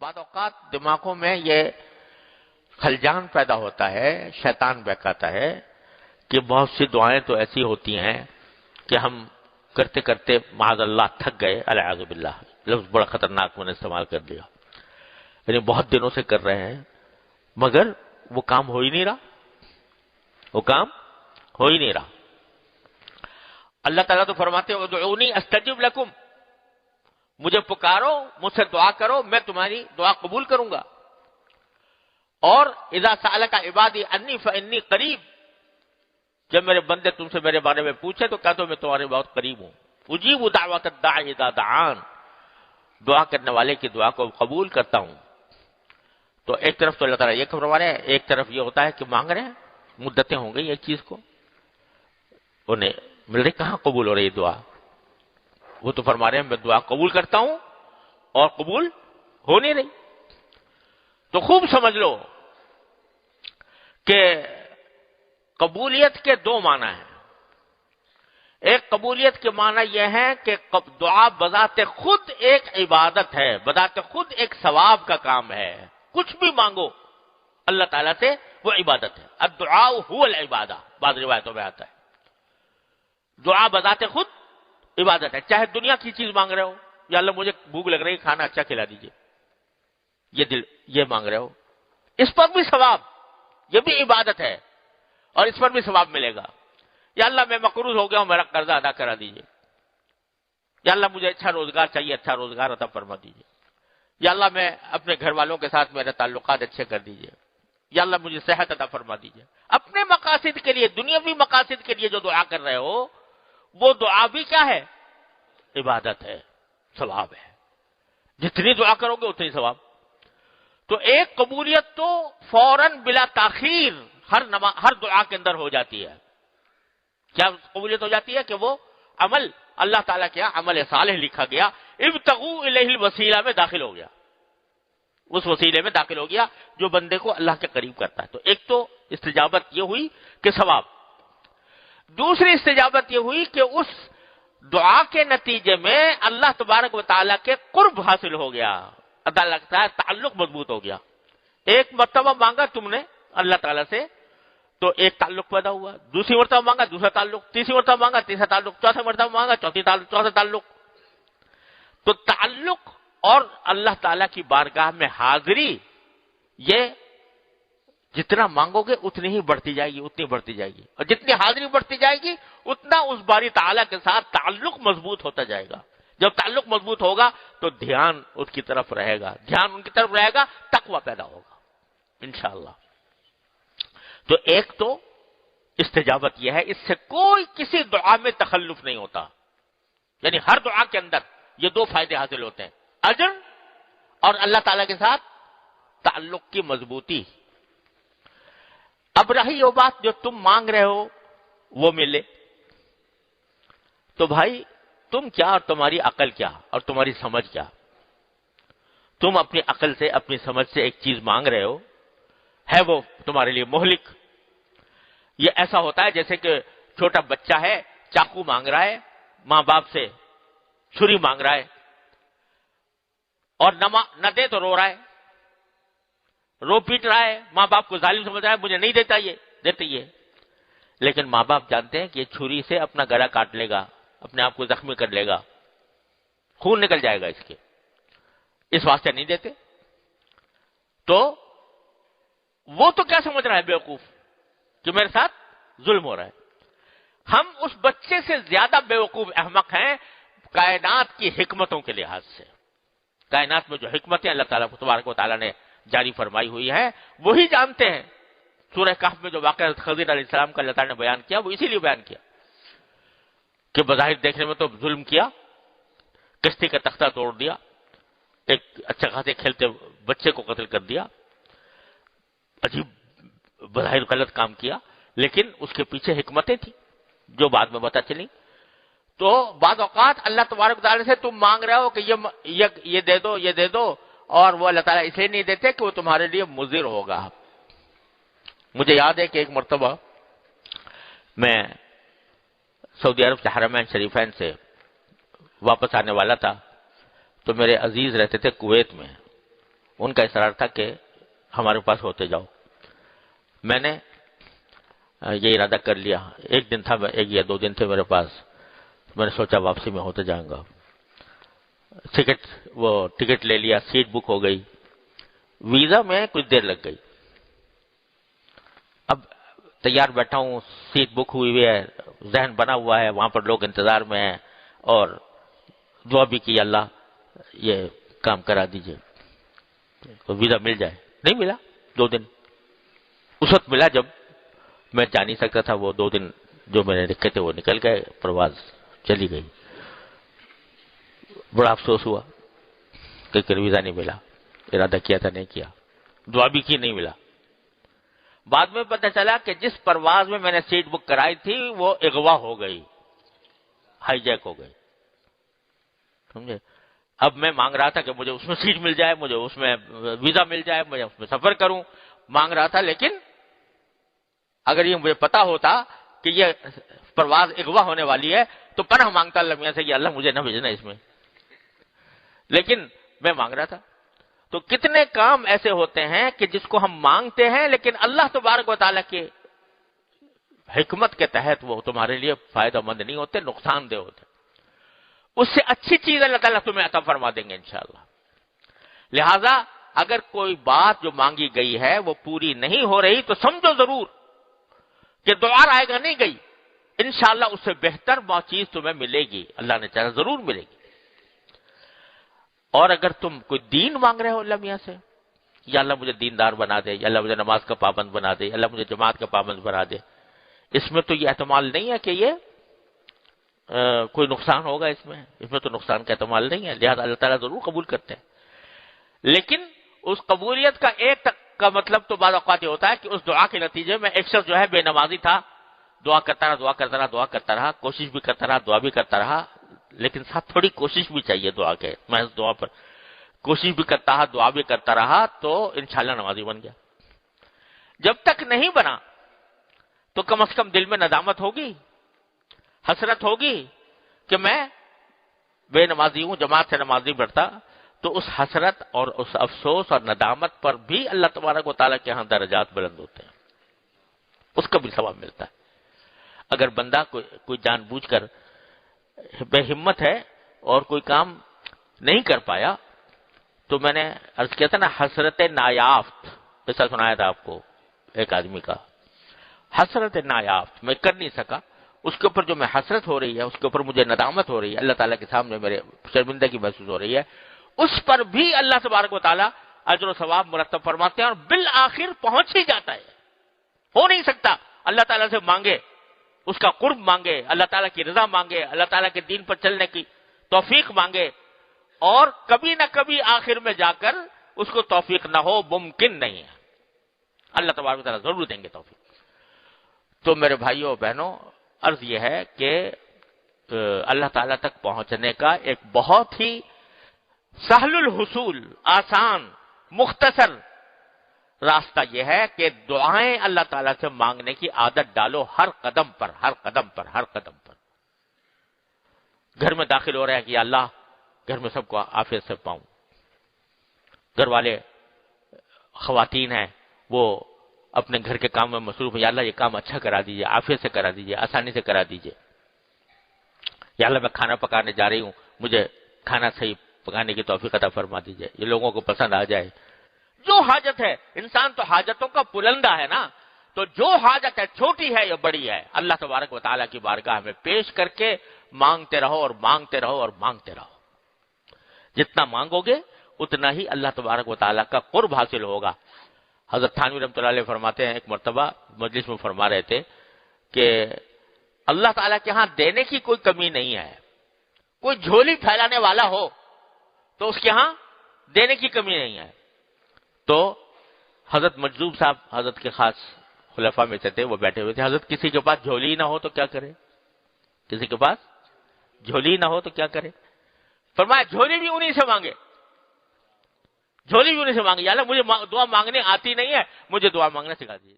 بعض اوقات دماغوں میں یہ خلجان پیدا ہوتا ہے، شیطان بہکاتا ہے کہ بہت سی دعائیں تو ایسی ہوتی ہیں کہ ہم کرتے کرتے معاذ اللہ تھک گئے، العیاذ باللہ، لفظ بڑا خطرناک میں نے استعمال کر دیا، یعنی بہت دنوں سے کر رہے ہیں مگر وہ کام ہو ہی نہیں رہا، وہ کام ہو ہی نہیں رہا۔ اللہ تعالیٰ تو فرماتے ہیں ادعونی استجب لکم، مجھے پکارو، مجھ سے دعا کرو، میں تمہاری دعا قبول کروں گا۔ اور اذا سألک عبادی انی فانی قریب، جب میرے بندے تم سے میرے بارے میں پوچھے تو کہتا ہوں میں تمہارے بہت قریب ہوں۔ اجیب دعوت الداعی اذا دعان، دعا کرنے والے کی دعا کو قبول کرتا ہوں۔ تو ایک طرف تو اللہ تعالیٰ یہ فرما رہے ہیں، ایک طرف یہ ہوتا ہے کہ مانگ رہے ہیں، مدتیں ہو گئی ایک چیز کو، انہیں مل رہی، کہاں قبول ہو رہی دعا؟ وہ تو فرما رہے ہیں میں دعا قبول کرتا ہوں اور قبول ہو نہیں رہی۔ تو خوب سمجھ لو کہ قبولیت کے دو معنی ہیں۔ ایک قبولیت کے معنی یہ ہے کہ دعا بذات خود ایک عبادت ہے، بذات خود ایک ثواب کا کام ہے، کچھ بھی مانگو اللہ تعالیٰ سے وہ عبادت ہے۔ الدعاء هو العبادہ، بعض روایتوں میں آتا ہے دعا بذات خود عبادت ہے۔ چاہے دنیا کی چیز مانگ رہے ہو، یا اللہ مجھے بھوک لگ رہی ہے، کھانا اچھا کھلا دیجئے، یہ مانگ رہے ہو، اس پر بھی ثواب، یہ بھی عبادت ہے اور اس پر بھی ثواب ملے گا۔ یا اللہ میں مقروض ہو گیا ہوں، میرا قرضہ ادا کرا دیجئے۔ یا اللہ مجھے اچھا روزگار چاہیے، اچھا روزگار عطا فرما دیجئے۔ یا اللہ میں اپنے گھر والوں کے ساتھ میرے تعلقات اچھے کر دیجئے۔ یا اللہ مجھے صحت عطا فرما دیجئے۔ اپنے مقاصد کے لیے، دنیاوی مقاصد کے لیے جو دعا کر رہے ہو، وہ دعا بھی کیا ہے؟ عبادت ہے، ثواب ہے۔ جتنی دعا کرو گے اتنی ثواب۔ تو ایک قبولیت تو فوراً بلا تاخیر ہر دعا کے اندر ہو جاتی ہے۔ کیا قبولیت ہو جاتی ہے کہ وہ عمل اللہ تعالیٰ کیا عمل صالح لکھا گیا، ابتغوا الیہ الوسیلہ میں داخل ہو گیا، اس وسیلے میں داخل ہو گیا جو بندے کو اللہ کے قریب کرتا ہے۔ تو ایک تو استجابت یہ ہوئی کہ ثواب، دوسری استجابت یہ ہوئی کہ اس دعا کے نتیجے میں اللہ تبارک و تعالیٰ کے قرب حاصل ہو گیا، اللہ لگتا ہے تعلق مضبوط ہو گیا۔ ایک مرتبہ مانگا تم نے اللہ تعالیٰ سے تو ایک تعلق پیدا ہوا، دوسری مرتبہ مانگا دوسرا تعلق، تیسری مرتبہ مانگا تیسرا تعلق، چوتھا مرتبہ مانگا چوتھا تعلق۔ تو تعلق اور اللہ تعالیٰ کی بارگاہ میں حاضری، یہ جتنا مانگو گے اتنی ہی بڑھتی جائے گی، اتنی بڑھتی جائے گی، اور جتنی حاضری بڑھتی جائے گی اتنا اس باری تعالیٰ کے ساتھ تعلق مضبوط ہوتا جائے گا۔ جب تعلق مضبوط ہوگا تو دھیان اس کی طرف رہے گا، دھیان ان کی طرف رہے گا، تقوی پیدا ہوگا انشاءاللہ۔ تو ایک تو استجابت یہ ہے، اس سے کوئی کسی دعا میں تخلف نہیں ہوتا، یعنی ہر دعا کے اندر یہ دو فائدے حاصل ہوتے ہیں، اجر اور اللہ تعالیٰ کے ساتھ تعلق کی مضبوطی۔ اب رہی وہ بات جو تم مانگ رہے ہو وہ ملے، تو بھائی تم کیا اور تمہاری عقل کیا اور تمہاری سمجھ کیا؟ تم اپنی عقل سے اپنی سمجھ سے ایک چیز مانگ رہے ہو، ہے وہ تمہارے لیے مہلک۔ یہ ایسا ہوتا ہے جیسے کہ چھوٹا بچہ ہے، چاقو مانگ رہا ہے، ماں باپ سے چھری مانگ رہا ہے، اور نہ دے تو رو رہا ہے، رو پیٹ رہا ہے، ماں باپ کو ظالم سمجھ رہا ہے، مجھے نہیں دیتا یہ، دیتے یہ۔ لیکن ماں باپ جانتے ہیں کہ یہ چھری سے اپنا گلا کاٹ لے گا، اپنے آپ کو زخمی کر لے گا، خون نکل جائے گا اس کے، اس واسطے نہیں دیتے۔ تو وہ تو کیا سمجھ رہا ہے بیوقوف کہ میرے ساتھ ظلم ہو رہا ہے۔ ہم اس بچے سے زیادہ بیوقوف احمق ہیں کائنات کی حکمتوں کے لحاظ سے۔ کائنات میں جو حکمتیں اللہ تعالیٰ تبارک و تعالیٰ نے جاری فرمائی ہوئی ہے وہی جانتے ہیں۔ سورہ کہف میں جو واقعہ خضر علیہ السلام کا اللہ تعالیٰ نے بیان کیا وہ اسی لیے بیان کیا کہ بظاہر دیکھنے میں تو ظلم کیا، کشتی کا تختہ توڑ دیا، ایک اچھا خاصے کھیلتے بچے کو قتل کر دیا، عجیب بظاہر غلط کام کیا، لیکن اس کے پیچھے حکمتیں تھیں جو بعد میں پتہ چلی۔ تو بعض اوقات اللہ تبارک تعالیٰ سے تم مانگ رہے ہو کہ یہ دے دو، یہ دے دو، اور وہ اللہ تعالیٰ اسے نہیں دیتے کہ وہ تمہارے لیے مضر ہوگا۔ مجھے یاد ہے کہ ایک مرتبہ میں سعودی عرب کے حرمین شریفین سے واپس آنے والا تھا، تو میرے عزیز رہتے تھے کویت میں، ان کا اصرار تھا کہ ہمارے پاس ہوتے جاؤ. میں نے یہ ارادہ کر لیا. ایک دن تھا، ایک یا 2 دن تھے میرے پاس. میں نے سوچا واپسی میں ہوتے جاؤں گا. ٹکٹ لے لیا، سیٹ بک ہو گئی. ویزا میں کچھ دیر لگ گئی. اب تیار بیٹھا ہوں، سیٹ بک ہوئی ہے، ذہن بنا ہوا ہے، وہاں پر لوگ انتظار میں ہیں، اور دعا بھی کی اللہ یہ کام کرا دیجئے ویزا مل جائے. نہیں ملا. 2 دن اس وقت ملا جب میں جا نہیں سکتا تھا. وہ 2 دن جو میں نے رکھے تھے وہ نکل گئے، پرواز چلی گئی. بڑا افسوس ہوا کہ ویزا نہیں ملا. ارادہ کیا تھا، نہیں کیا. دعا بھی کی، نہیں ملا. بعد میں پتہ چلا کہ جس پرواز میں نے سیٹ بک کرائی تھی وہ اغوا ہو گئی، ہائی جیک ہو گئی. سمجھے؟ اب میں مانگ رہا تھا کہ مجھے اس میں سیٹ مل جائے، مجھے اس میں ویزا مل جائے، مجھے اس میں سفر کروں. مانگ رہا تھا، لیکن اگر یہ مجھے پتا ہوتا کہ یہ پرواز اغوا ہونے والی ہے تو پناہ مانگتا اللہ میاں سے کہ اللہ مجھے نہ بھیجنا اس میں. لیکن میں مانگ رہا تھا. تو کتنے کام ایسے ہوتے ہیں کہ جس کو ہم مانگتے ہیں لیکن اللہ تبارک و تعالیٰ کے حکمت کے تحت وہ تمہارے لیے فائدہ مند نہیں ہوتے، نقصان دہ ہوتے. اس سے اچھی چیز اللہ تعالیٰ تمہیں عطا فرما دیں گے انشاءاللہ. لہذا اگر کوئی بات جو مانگی گئی ہے وہ پوری نہیں ہو رہی تو سمجھو ضرور کہ دعا آئے گا نہیں گئی، انشاءاللہ اس سے بہتر چیز تمہیں ملے گی. اللہ نے چاہا ضرور ملے گی. اور اگر تم کوئی دین مانگ رہے ہو اللہ میاں سے، یا اللہ مجھے دیندار بنا دے، یا اللہ مجھے نماز کا پابند بنا دے، اللہ مجھے جماعت کا پابند بنا دے، اس میں تو یہ احتمال نہیں ہے کہ یہ کوئی نقصان ہوگا. اس میں تو نقصان کا احتمال نہیں ہے. لہذا اللہ تعالیٰ ضرور قبول کرتے ہیں. لیکن اس قبولیت کا ایک کا مطلب تو بعض اوقات یہ ہوتا ہے کہ اس دعا کے نتیجے میں ایک شخص جو ہے بے نمازی تھا، دعا کرتا رہا، کوشش بھی کرتا رہا، دعا بھی کرتا رہا، لیکن ساتھ تھوڑی کوشش بھی چاہیے دعا کے. محض دعا پر کوشش بھی کرتا رہا، دعا بھی کرتا رہا تو انشاءاللہ نمازی بن گیا. جب تک نہیں بنا تو کم از کم دل میں ندامت ہوگی، حسرت ہوگی کہ میں بے نمازی ہوں، جماعت سے نماز نہیں پڑھتا. تو اس حسرت اور اس افسوس اور ندامت پر بھی اللہ تبارک و تعالیٰ کے ہاں درجات بلند ہوتے ہیں، اس کا بھی ثواب ملتا ہے. اگر بندہ کوئی جان بوجھ کر بے ہمت ہے اور کوئی کام نہیں کر پایا، تو میں نے عرض کیا تھا نا، حسرت نایافت، ایسا سنایا تھا آپ کو ایک آدمی کا. حسرت نایافت، میں کر نہیں سکا، اس کے اوپر جو میں حسرت ہو رہی ہے، اس کے اوپر مجھے ندامت ہو رہی ہے، اللہ تعالیٰ کے سامنے میرے شرمندگی محسوس ہو رہی ہے، اس پر بھی اللہ تبارک و تعالیٰ اجر و ثواب مرتب فرماتے ہیں. اور بالآخر پہنچ ہی جاتا ہے. ہو نہیں سکتا اللہ تعالیٰ سے مانگے، اس کا قرب مانگے، اللہ تعالیٰ کی رضا مانگے، اللہ تعالیٰ کے دین پر چلنے کی توفیق مانگے، اور کبھی نہ کبھی آخر میں جا کر اس کو توفیق نہ ہو، ممکن نہیں ہے. اللہ تبارک و تعالیٰ ضرور دیں گے توفیق. تو میرے بھائیوں بہنوں، عرض یہ ہے کہ اللہ تعالیٰ تک پہنچنے کا ایک بہت ہی سہل الحصول، آسان، مختصر راستہ یہ ہے کہ دعائیں اللہ تعالیٰ سے مانگنے کی عادت ڈالو، ہر قدم پر. گھر میں داخل ہو رہے ہیں کہ یا اللہ گھر میں سب کو عافیت سے پاؤں. گھر والے خواتین ہیں وہ اپنے گھر کے کام میں مصروف ہیں، یا اللہ یہ کام اچھا کرا دیجئے، عافیت سے کرا دیجئے، آسانی سے کرا دیجئے. یا اللہ میں کھانا پکانے جا رہی ہوں، مجھے کھانا صحیح پکانے کی توفیق عطا فرما دیجئے، یہ لوگوں کو پسند آ جائے. جو حاجت ہے، انسان تو حاجتوں کا پلندہ ہے نا، تو جو حاجت ہے، چھوٹی ہے یا بڑی ہے، اللہ تبارک و تعالیٰ کی بارگاہ میں پیش کر کے مانگتے رہو اور مانگتے رہو اور مانگتے رہو. جتنا مانگو گے اتنا ہی اللہ تبارک و تعالیٰ کا قرب حاصل ہوگا. حضرت تھانوی رحمۃ اللہ علیہ فرماتے ہیں، ایک مرتبہ مجلس میں فرما رہے تھے کہ اللہ تعالیٰ کے ہاں دینے کی کوئی کمی نہیں ہے. کوئی جھولی پھیلانے والا ہو تو اس کے ہاں دینے کی کمی نہیں ہے. تو حضرت مجذوب صاحب حضرت کے خاص خلفاء میں سے تھے، وہ بیٹھے ہوئے تھے. حضرت کسی کے پاس جھولی نہ ہو تو کیا کرے؟ کسی کے پاس جھولی نہ ہو تو کیا کرے؟ فرمایا جھولی بھی انہی سے مانگے، جھولی بھی انہی سے مانگے. یا اللہ مجھے دعا مانگنے آتی نہیں ہے، مجھے دعا مانگنا سکھا دیجیے.